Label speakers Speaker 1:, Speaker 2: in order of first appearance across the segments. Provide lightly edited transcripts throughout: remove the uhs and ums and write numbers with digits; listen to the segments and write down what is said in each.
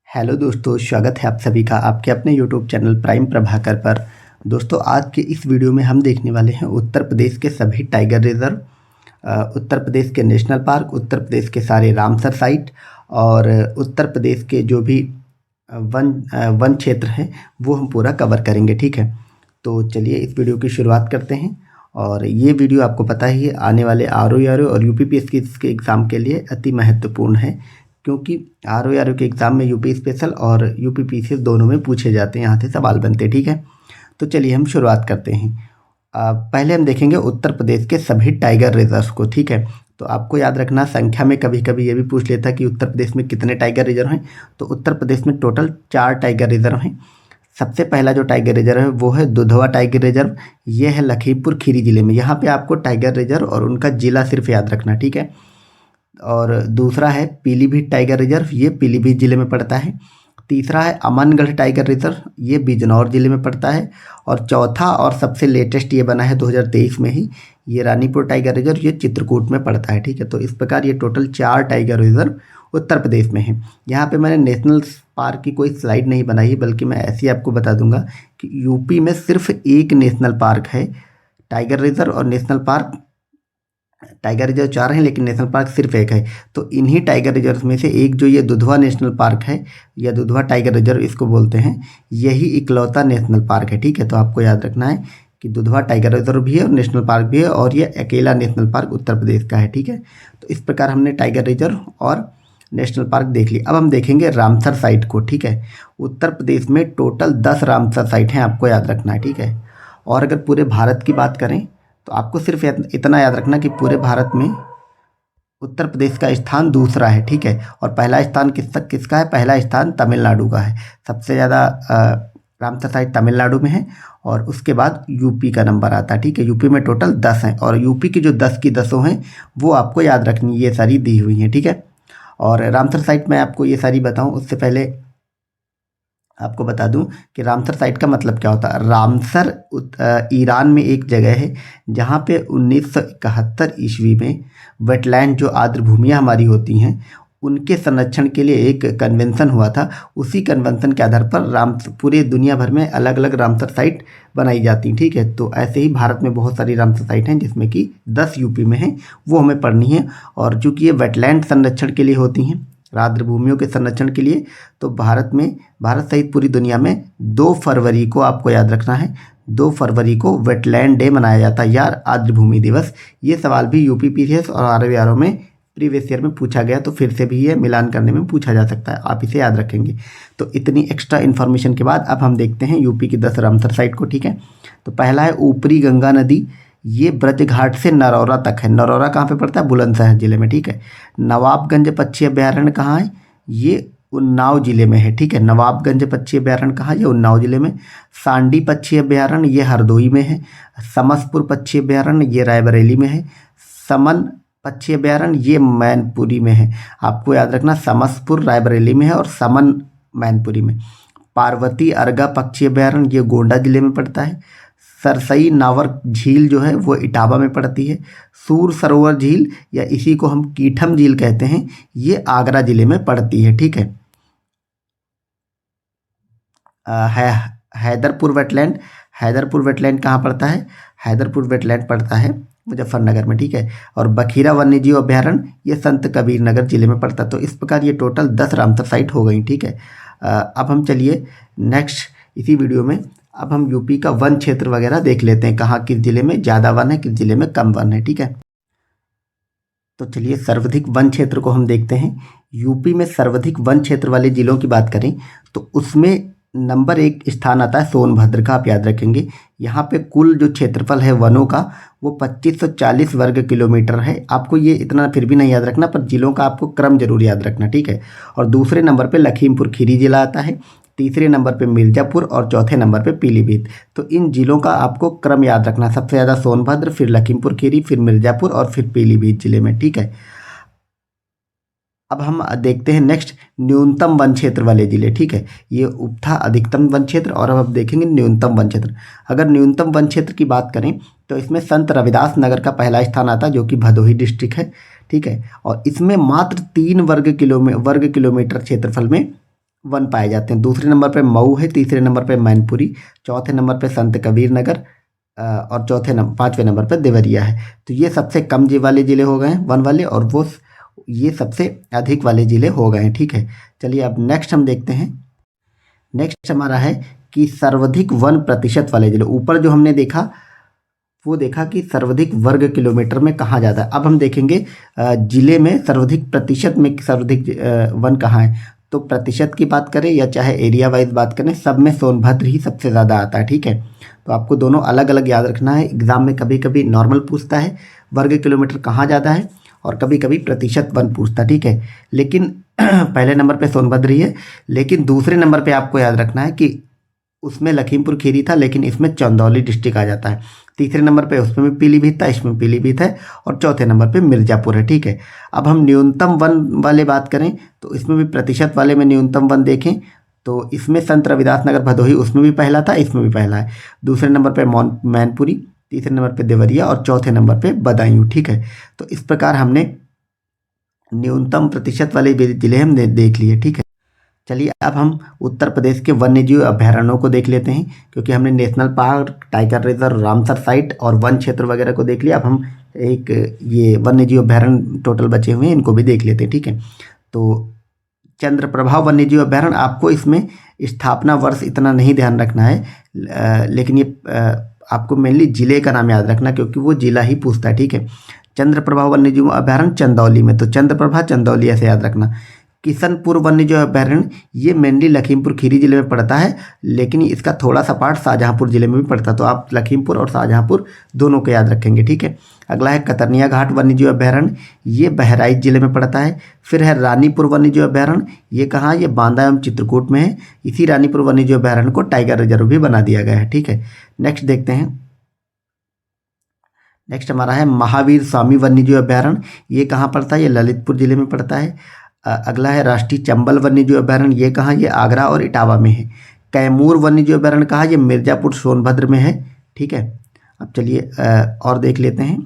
Speaker 1: Hello दोस्तों, स्वागत है आप सभी का आपके अपने यूट्यूब चैनल प्राइम प्रभाकर पर। दोस्तों, आज के इस वीडियो में हम देखने वाले हैं उत्तर प्रदेश के सभी टाइगर रिजर्व, उत्तर प्रदेश के नेशनल पार्क, उत्तर प्रदेश के सारे रामसर साइट और उत्तर प्रदेश के जो भी वन क्षेत्र हैं वो हम पूरा कवर करेंगे। ठीक है, तो चलिए इस वीडियो की शुरुआत करते हैं। और ये वीडियो आपको पता ही है आने वाले RO और UPPSC के एग्ज़ाम के लिए अति महत्वपूर्ण है, क्योंकि RO के एग्ज़ाम में यूपी स्पेशल और UPPSC दोनों में पूछे जाते हैं, यहाँ से सवाल बनते हैं। ठीक है, तो चलिए हम शुरुआत करते हैं। पहले हम देखेंगे उत्तर प्रदेश के सभी टाइगर रिजर्व को। ठीक है, तो आपको याद रखना, संख्या में कभी कभी ये भी पूछ लेता कि उत्तर प्रदेश में कितने टाइगर रिजर्व हैं। तो उत्तर प्रदेश में टोटल 4 टाइगर रिजर्व हैं। सबसे पहला जो टाइगर रिजर्व है वो है दुधवा टाइगर रिजर्व। ये है लखीमपुर खीरी जिले में। यहाँ पे आपको टाइगर रिजर्व और उनका जिला सिर्फ याद रखना। ठीक है, और दूसरा है पीलीभीत टाइगर रिजर्व, ये पीलीभीत जिले में पड़ता है। तीसरा है अमनगढ़ टाइगर रिजर्व, ये बिजनौर जिले में पड़ता है। और चौथा और सबसे लेटेस्ट ये बना है 2023 में ही, ये रानीपुर टाइगर रिजर्व, ये चित्रकूट में पड़ता है। ठीक है, तो इस प्रकार ये total 4 tiger reserve Uttar Pradesh में है। यहाँ पे मैंने नेशनल पार्क की कोई स्लाइड नहीं बनाई, बल्कि मैं ऐसे ही आपको बता दूंगा कि यूपी में सिर्फ एक नेशनल पार्क है। टाइगर रिजर्व और नेशनल पार्क, टाइगर रिजर्व 4 हैं लेकिन नेशनल पार्क सिर्फ एक है। तो इन्हीं टाइगर रिजर्व में से एक जो ये दुधवा नेशनल पार्क है या दुधवा टाइगर रिजर्व इसको बोलते हैं, यही इकलौता नेशनल पार्क है। ठीक है, तो आपको याद रखना है कि दुधवा टाइगर रिजर्व भी है और नेशनल पार्क भी है, और ये अकेला नेशनल पार्क उत्तर प्रदेश का है। ठीक है, तो इस प्रकार हमने टाइगर रिजर्व और नेशनल पार्क देख ली। अब हम देखेंगे रामसर साइट को। ठीक है, उत्तर प्रदेश में टोटल 10 रामसर साइट हैं, आपको याद रखना है। ठीक है, और अगर पूरे भारत की बात करें तो आपको सिर्फ इतना याद रखना कि पूरे भारत में उत्तर प्रदेश का स्थान दूसरा है। ठीक है, और पहला स्थान किसका है? पहला स्थान तमिलनाडु का है। सबसे ज़्यादा रामसर साइट तमिलनाडु में है और उसके बाद यूपी का नंबर आता है। ठीक है, यूपी में टोटल 10 हैं और यूपी की जो 10 की 10 हैं वो आपको याद रखनी, ये सारी दी हुई हैं। ठीक है, और रामसर साइट मैं आपको ये सारी बताऊं उससे पहले आपको बता दूं कि रामसर साइट का मतलब क्या होता है। रामसर ईरान में एक जगह है जहां पे 1971 ईस्वी में वेटलैंड, जो आर्द्र भूमियाँ हमारी होती हैं, उनके संरक्षण के लिए एक कन्वेंशन हुआ था। उसी कन्वेंशन के आधार पर पूरे दुनिया भर में अलग अलग रामसर साइट बनाई जाती हैं। ठीक है, तो ऐसे ही भारत में बहुत सारी रामसर साइट हैं जिसमें कि 10 यूपी में हैं, वो हमें पढ़नी है। और चूँकि ये वेटलैंड संरक्षण के लिए होती हैं, आर्द्र भूमियों के संरक्षण के लिए, तो भारत सहित पूरी दुनिया में 2 फरवरी को आपको याद रखना है, 2 फरवरी को वेटलैंड डे मनाया जाता है, यार आर्द्र भूमि दिवस। ये सवाल भी UPPSC और RO में प्रीवियस ईयर में पूछा गया, तो फिर से भी ये मिलान करने में पूछा जा सकता है, आप इसे याद रखेंगे। तो इतनी एक्स्ट्रा इन्फॉर्मेशन के बाद अब हम देखते हैं यूपी की 10 रामसर साइट को। ठीक है, तो पहला है ऊपरी गंगा नदी, ये ब्रज घाट से नरौरा तक है। नरौरा कहाँ पे पड़ता है? बुलंदशहर जिले में। ठीक है, नवाबगंज पक्षी अभयारण्य कहाँ है? ये उन्नाव जिले में है। ठीक है, नवाबगंज पक्षी अभयारण्य कहाँ है? ये उन्नाव जिले में। सांडी पक्षी अभयारण्य ये हरदोई में है। समसपुर पक्षी अभयारण्य ये रायबरेली में है। समन पक्षी अभयारण्य ये मैनपुरी में है। आपको याद रखना, समसपुर रायबरेली में है और समन मैनपुरी में। पार्वती अर्गा पक्षी अभयारण्य ये गोंडा जिले में पड़ता है। सरसई नावर झील जो है वो इटावा में पड़ती है। सूर सरोवर झील या इसी को हम कीठम झील कहते हैं, ये आगरा जिले में पड़ती है। ठीक है, हैदरपुर वेटलैंड कहाँ पड़ता है? हैदरपुर वेटलैंड पड़ता है मुजफ्फरनगर में। ठीक है, और बखीरा वन्यजीव अभयारण्य ये संत कबीर नगर जिले में पड़ता है। तो इस प्रकार ये टोटल 10 रामसर साइट हो गई। ठीक है, अब हम चलिए नेक्स्ट इसी वीडियो में अब हम यूपी का वन क्षेत्र वगैरह देख लेते हैं, कहाँ किस जिले में ज़्यादा वन है, किस जिले में कम वन है। ठीक है, तो चलिए सर्वाधिक वन क्षेत्र को हम देखते हैं। यूपी में सर्वाधिक वन क्षेत्र वाले जिलों की बात करें तो उसमें नंबर 1 स्थान आता है सोनभद्र का, आप याद रखेंगे। यहाँ पे कुल जो क्षेत्रफल है वनों का वो 2540 वर्ग किलोमीटर है। आपको ये इतना फिर भी नहीं याद रखना, पर जिलों का आपको क्रम जरूर याद रखना। ठीक है, और दूसरे नंबर पे लखीमपुर खीरी जिला आता है, तीसरे नंबर पे मिर्ज़ापुर और चौथे नंबर पे पीलीभीत। तो इन जिलों का आपको क्रम याद रखना, सबसे ज़्यादा सोनभद्र, फिर लखीमपुर खीरी, फिर मिर्ज़ापुर और फिर पीलीभीत जिले में। ठीक है, अब हम देखते हैं नेक्स्ट न्यूनतम वन क्षेत्र वाले जिले। ठीक है, ये था अधिकतम वन क्षेत्र और अब देखेंगे न्यूनतम वन क्षेत्र। अगर न्यूनतम वन क्षेत्र की बात करें तो इसमें संत रविदास नगर का पहला स्थान आता है, जो कि भदोही डिस्ट्रिक्ट है। ठीक है, और इसमें मात्र 3 वर्ग किलोमीटर क्षेत्रफल में वन पाए जाते हैं। दूसरे नंबर पे मऊ है, तीसरे नंबर पे मैनपुरी, चौथे नंबर पे संत कबीर नगर और पाँचवें नंबर पे देवरिया है। तो ये सबसे कम वाले ज़िले हो गए हैं वन वाले, और वो ये सबसे अधिक वाले ज़िले हो गए हैं। ठीक है, चलिए अब नेक्स्ट हम देखते हैं। नेक्स्ट हमारा है कि सर्वाधिक वन प्रतिशत वाले ज़िले। ऊपर जो हमने देखा वो देखा कि सर्वाधिक वर्ग किलोमीटर में कहाँ ज़्यादा है। अब हम देखेंगे ज़िले में सर्वाधिक प्रतिशत में सर्वाधिक वन कहाँ है। तो प्रतिशत की बात करें या चाहे एरिया वाइज बात करें, सब में सोनभद्र ही सबसे ज़्यादा आता है। ठीक है, तो आपको दोनों अलग अलग याद रखना है। एग्ज़ाम में कभी कभी नॉर्मल पूछता है वर्ग किलोमीटर कहाँ ज़्यादा है, और कभी कभी प्रतिशत वन पूछता है। ठीक है, लेकिन पहले नंबर पे सोनभद्र ही है, लेकिन दूसरे नंबर पे आपको याद रखना है कि उसमें लखीमपुर खीरी था, लेकिन इसमें चंदौली डिस्ट्रिक्ट आ जाता है। तीसरे नंबर पे उसमें भी पीलीभीत था, इसमें पीलीभीत है, और चौथे नंबर पे मिर्ज़ापुर है। ठीक है, अब हम न्यूनतम वन वाले बात करें तो इसमें भी प्रतिशत वाले में न्यूनतम वन देखें तो इसमें संत रविदास नगर भदोही उसमें भी पहला था, इसमें भी पहला है। दूसरे नंबर पे मैनपुरी, तीसरे नंबर पे देवरिया और चौथे नंबर पे बदायूं। ठीक है, तो इस प्रकार हमने न्यूनतम प्रतिशत वाले जिले हमने देख लिए। ठीक है, चलिए अब हम उत्तर प्रदेश के वन्यजीव अभयारण्यों को देख लेते हैं, क्योंकि हमने national park, tiger reserve, Ramsar site और वन क्षेत्र वगैरह को देख लिया। अब हम एक ये वन्यजीव अभयारण्य टोटल बचे हुए हैं, इनको भी देख लेते हैं। ठीक है, तो चंद्रप्रभा वन्यजीव अभयारण्य, आपको इसमें स्थापना वर्ष इतना नहीं ध्यान रखना है, लेकिन ये आपको मेनली जिले का नाम याद रखना, क्योंकि वो जिला ही पूछता है। ठीक है, चंद्रप्रभा वन्यजीव अभयारण्य चंदौली में, तो चंद्रप्रभा चंदौली ऐसे याद रखना। किशनपुर वन्यजीव अभयारण्य ये मेनली लखीमपुर खीरी जिले में पड़ता है, लेकिन इसका थोड़ा सा पार्ट शाहजहाँपुर जिले में भी पड़ता है, तो आप लखीमपुर और शाहजहाँपुर दोनों को याद रखेंगे। ठीक है, अगला है कतरनिया घाट वन्यजीव अभयारण्य, ये बहराइच जिले में पड़ता है। फिर है रानीपुर वन्यजीव अभयारण्य, ये कहाँ, ये बांदा एवं चित्रकूट में है। इसी रानीपुर वन्यजीव अभयारण्य को टाइगर रिजर्व भी बना दिया गया है। ठीक है, नेक्स्ट देखते हैं। नेक्स्ट हमारा है महावीर स्वामी वन्यजीव अभयारण्य, ये कहाँ पड़ता है, ये ललितपुर जिले में पड़ता है। अगला है राष्ट्रीय चंबल वन्यजीव अभयारण्य, ये कहाँ, ये आगरा और इटावा में है। कैमूर वन्यजीव अभयारण्य कहाँ, ये मिर्ज़ापुर सोनभद्र में है। ठीक है, अब चलिए और देख लेते हैं।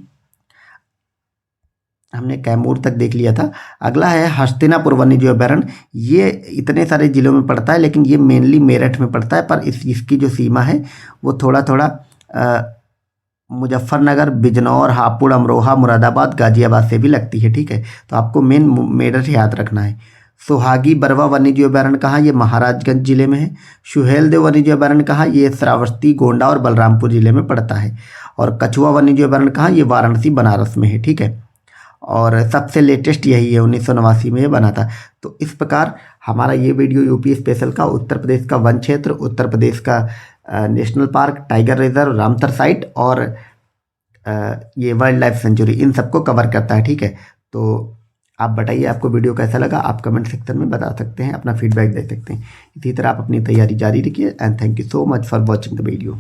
Speaker 1: हमने कैमूर तक देख लिया था। अगला है हस्तिनापुर वन्यजीव अभयारण्य, ये इतने सारे जिलों में पड़ता है, लेकिन ये मेनली मेरठ में पड़ता है, पर इसकी जो सीमा है वो थोड़ा थोड़ा मुजफ्फरनगर, बिजनौर, हापुड़, अमरोहा, मुरादाबाद, गाजियाबाद से भी लगती है। ठीक है, तो आपको मेन मेरठ याद रखना है। सुहागी बरवा वन्यजीव अभयारण्य कहाँ, ये महाराजगंज जिले में है। सुहेलदेव वन्यजीव अभयारण्य कहाँ, ये श्रावस्ती, गोंडा और बलरामपुर जिले में पड़ता है। और कछुआ वन्यजीव अभयारण्य कहाँ, ये वाराणसी, बनारस में है। ठीक है, और सबसे लेटेस्ट यही है, 1989 में ये बना था। तो इस प्रकार हमारा ये वीडियो यूपी स्पेशल का उत्तर प्रदेश का वन क्षेत्र, उत्तर प्रदेश का national park, tiger reserve, Ramsar site और ये वाइल्ड लाइफ सेंचुरी, इन सबको कवर करता है। ठीक है, तो आप बताइए आपको वीडियो कैसा लगा, आप कमेंट सेक्शन में बता सकते हैं, अपना फीडबैक दे सकते हैं। इसी तरह आप अपनी तैयारी जारी रखिए, and thank you so much for watching the video.